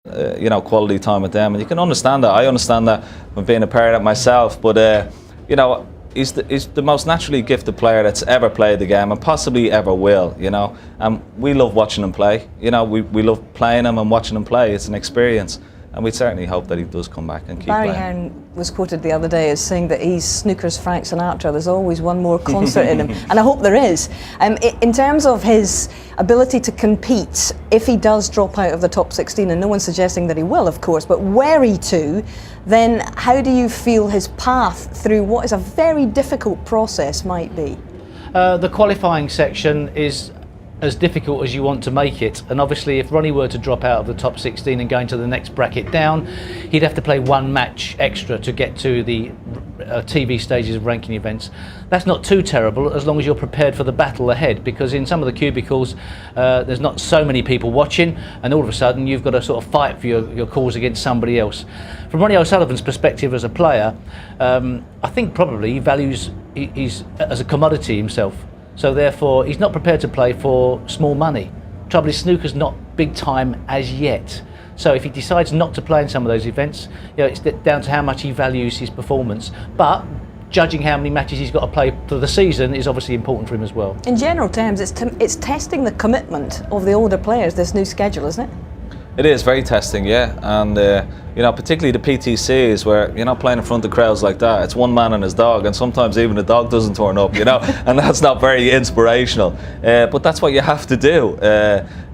quality time with them, and you can understand that. I understand that from being a parent myself, but he's the most naturally gifted player that's ever played the game and possibly ever will, and we love watching him play. We love playing him and watching him play. It's an experience, and we certainly hope that he does come back and keep playing. Barry Hearn was quoted the other day as saying that he's snooker's Frank Sinatra. There's always one more concert in him, and I hope there is. In terms of his ability to compete, if he does drop out of the top 16, and no one's suggesting that he will, of course, but were he to, then how do you feel his path through what is a very difficult process might be? The qualifying section is as difficult as you want to make it, and obviously if Ronnie were to drop out of the top 16 and go into the next bracket down, he'd have to play one match extra to get to the TV stages of ranking events. That's not too terrible as long as you're prepared for the battle ahead, because in some of the cubicles there's not so many people watching, and all of a sudden you've got to sort of fight for your cause against somebody else. From Ronnie O'Sullivan's perspective as a player, I think probably he values he's as a commodity himself. So therefore, he's not prepared to play for small money. Trouble is, snooker's not big time as yet. So if he decides not to play in some of those events, it's down to how much he values his performance. But judging how many matches he's got to play for the season is obviously important for him as well. In general terms, it's testing the commitment of the older players, this new schedule, isn't it? It is very testing, yeah, and particularly the PTCs where you're not playing in front of crowds like that. It's one man and his dog, and sometimes even the dog doesn't turn up, and that's not very inspirational. But that's what you have to do.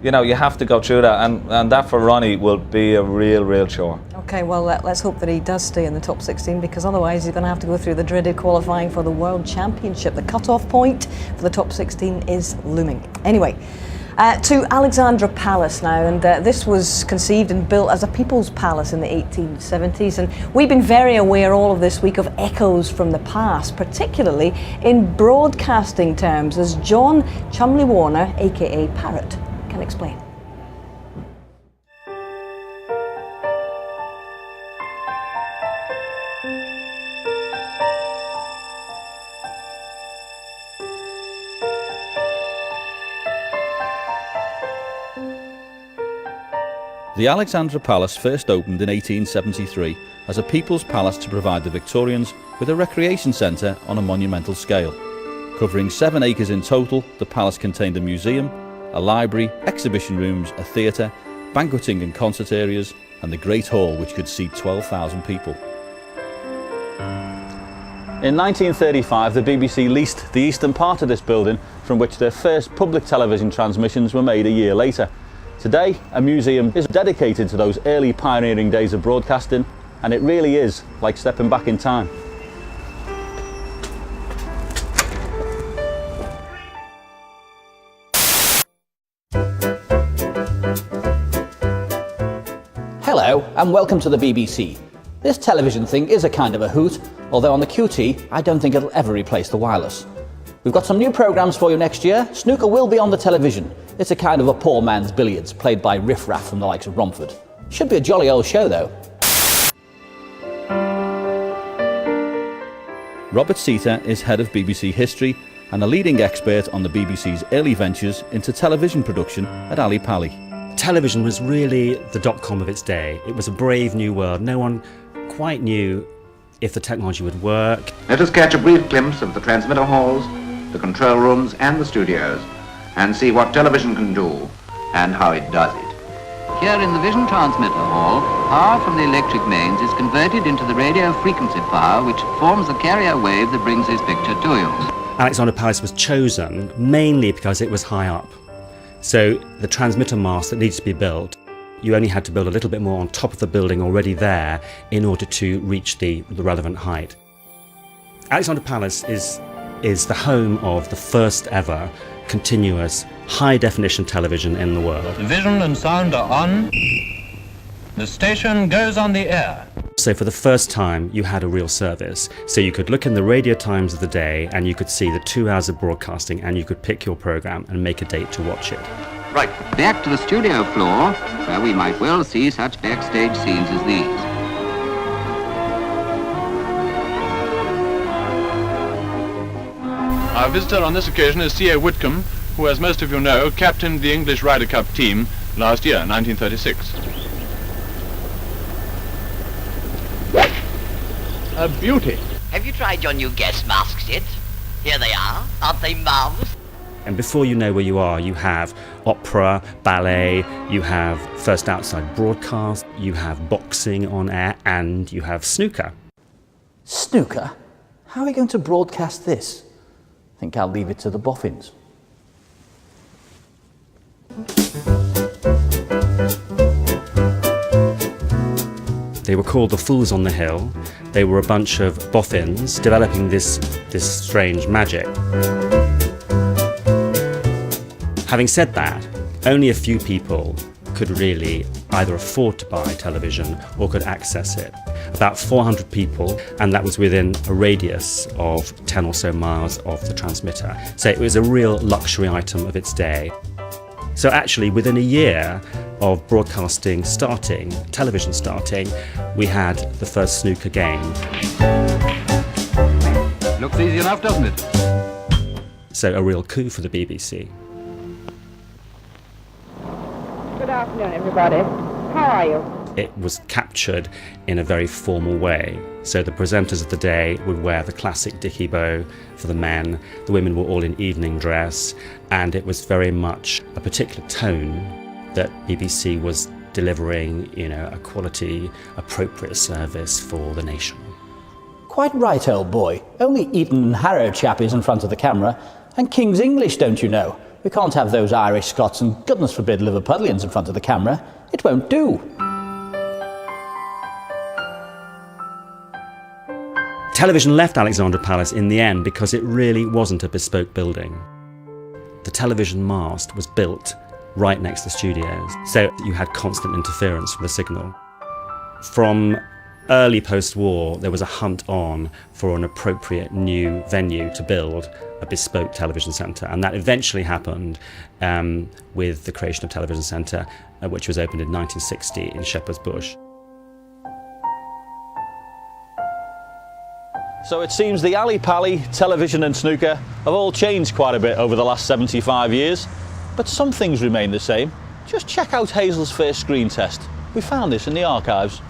You have to go through that, and that for Ronnie will be a real chore. Okay, well, let's hope that he does stay in the top 16, because otherwise he's going to have to go through the dreaded qualifying for the World Championship. The cut-off point for the top 16 is looming. Anyway, to Alexandra Palace now, and this was conceived and built as a people's palace in the 1870s, and we've been very aware all of this week of echoes from the past, particularly in broadcasting terms, as John Chumley Warner, aka Parrot, can explain. The Alexandra Palace first opened in 1873 as a people's palace to provide the Victorians with a recreation centre on a monumental scale. Covering 7 acres in total, the palace contained a museum, a library, exhibition rooms, a theatre, banqueting and concert areas, and the Great Hall, which could seat 12,000 people. In 1935, the BBC leased the eastern part of this building, from which their first public television transmissions were made a year later. Today, a museum is dedicated to those early pioneering days of broadcasting, and it really is like stepping back in time. Hello, and welcome to the BBC. This television thing is a kind of a hoot, although on the QT, I don't think it'll ever replace the wireless. We've got some new programmes for you next year. Snooker will be on the television. It's a kind of a poor man's billiards, played by riff-raff from the likes of Romford. Should be a jolly old show, though. Robert Seater is head of BBC History and a leading expert on the BBC's early ventures into television production at Ali Pali. Television was really the dot-com of its day. It was a brave new world. No one quite knew if the technology would work. Let us catch a brief glimpse of the transmitter halls, the control rooms and the studios, and see what television can do and how it does it. Here in the Vision Transmitter Hall, power from the electric mains is converted into the radio frequency power, which forms the carrier wave that brings this picture to you. Alexandra Palace was chosen mainly because it was high up. So the transmitter mast that needs to be built, you only had to build a little bit more on top of the building already there in order to reach the relevant height. Alexandra Palace is the home of the first ever continuous high-definition television in the world. The vision and sound are on. The station goes on the air. So for the first time, you had a real service. So you could look in the radio times of the day and you could see the 2 hours of broadcasting and you could pick your programme and make a date to watch it. Right, back to the studio floor, where we might well see such backstage scenes as these. Our visitor on this occasion is C.A. Whitcomb, who, as most of you know, captained the English Ryder Cup team last year, 1936. a beauty. Have you tried your new gas masks yet? Here they are. Aren't they marvellous? And before you know where you are, you have opera, ballet, you have first outside broadcast, you have boxing on air, and you have snooker. Snooker? How are we going to broadcast this? I think I'll leave it to the boffins. They were called the Fools on the Hill. They were a bunch of boffins developing this strange magic. Having said that, only a few people could really either afford to buy television or could access it. About 400 people, and that was within a radius of 10 or so miles of the transmitter. So it was a real luxury item of its day. So actually, within a year of broadcasting starting, television starting, we had the first snooker game. Looks easy enough, doesn't it? So a real coup for the BBC. Good afternoon, everybody. How are you? It was captured in a very formal way. So the presenters of the day would wear the classic dicky bow for the men. The women were all in evening dress, and it was very much a particular tone that BBC was delivering, a quality, appropriate service for the nation. Quite right, old boy. Only Eton and Harrow chappies in front of the camera, and King's English, don't you know? We can't have those Irish Scots and, goodness forbid, Liverpudlians in front of the camera. It won't do. Television left Alexandra Palace in the end because it really wasn't a bespoke building. The television mast was built right next to the studios, so you had constant interference from the signal. From early post-war, there was a hunt on for an appropriate new venue to build a bespoke television centre, and that eventually happened with the creation of Television Centre, which was opened in 1960 in Shepherd's Bush. So it seems the alley-pally, television and snooker have all changed quite a bit over the last 75 years, but some things remain the same. Just check out Hazel's first screen test. We found this in the archives.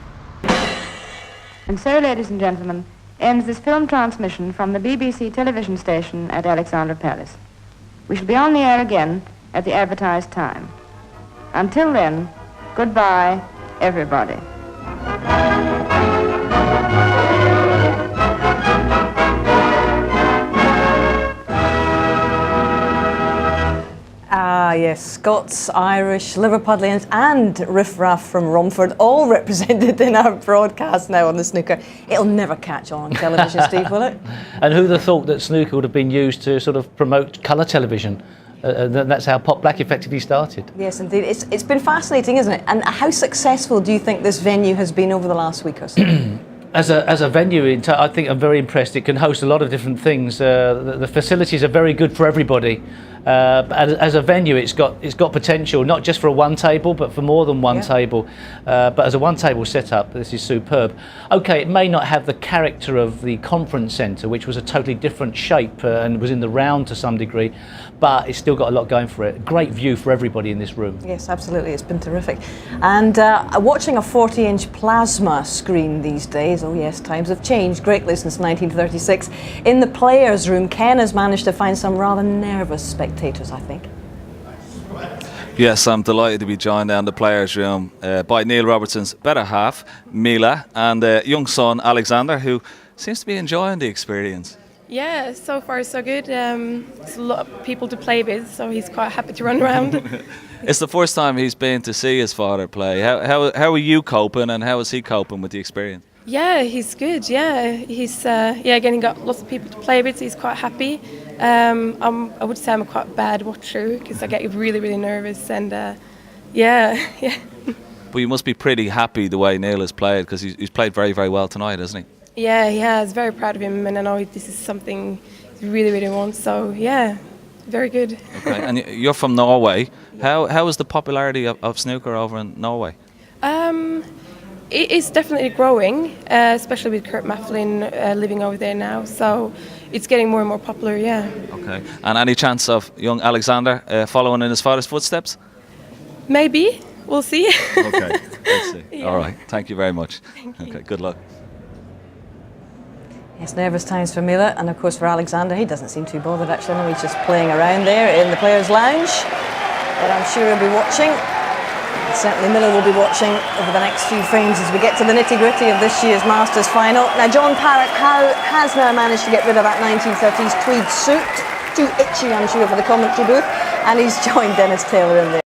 And so, ladies and gentlemen, ends this film transmission from the BBC television station at Alexandra Palace. We shall be on the air again at the advertised time. Until then, goodbye, everybody. Ah, yes, Scots, Irish, Liverpudlians and riff-raff from Romford, all represented in our broadcast now on the snooker. It'll never catch on television, Steve, will it? And who'd have thought that snooker would have been used to sort of promote colour television? That's how Pop Black effectively started. Yes, indeed. It's been fascinating, isn't it? And how successful do you think this venue has been over the last week or so? As a venue, I think I'm very impressed. It can host a lot of different things. The facilities are very good for everybody. As a venue, it's got potential, not just for a one table, but for more than one table. But as a one table setup, this is superb. Okay, it may not have the character of the conference centre, which was a totally different shape and was in the round to some degree, but it's still got a lot going for it. Great view for everybody in this room. Yes, absolutely. It's been terrific. And watching a 40-inch plasma screen these days, oh yes, times have changed greatly since 1936. In the players' room, Ken has managed to find some rather nervous spectators, I think. Yes, I'm delighted to be joined down the players' room by Neil Robertson's better half, Mila, and young son, Alexander, who seems to be enjoying the experience. Yeah, so far so good. There's a lot of people to play with, so he's quite happy to run around. It's the first time he's been to see his father play. How are you coping, and how is he coping with the experience? Yeah, he's good. Yeah, he's again, he got lots of people to play with, so he's quite happy. I would say I'm a quite bad watcher because I get really, really nervous, and yeah. But you must be pretty happy the way Neil has played, because he's played very, very well tonight, hasn't he? Yeah, he has. Very proud of him, and I know this is something he really, really wants. So yeah, very good. Okay, and you're from Norway. How is the popularity of snooker over in Norway? It is definitely growing, especially with Kurt Mafflin living over there now. So it's getting more and more popular. Yeah. Okay, and any chance of young Alexander following in his father's footsteps? Maybe. We'll see. Okay, we'll see. Yeah. All right. Thank you very much. Thank you. Okay, good luck. Yes, nervous times for Miller, and of course for Alexander. He doesn't seem too bothered actually. I know he's just playing around there in the players' lounge, but I'm sure he'll be watching. Certainly Miller will be watching over the next few frames as we get to the nitty-gritty of this year's Masters final. Now, John Parrott has now managed to get rid of that 1930s tweed suit. Too itchy, I'm sure, for the commentary booth, and he's joined Dennis Taylor in there.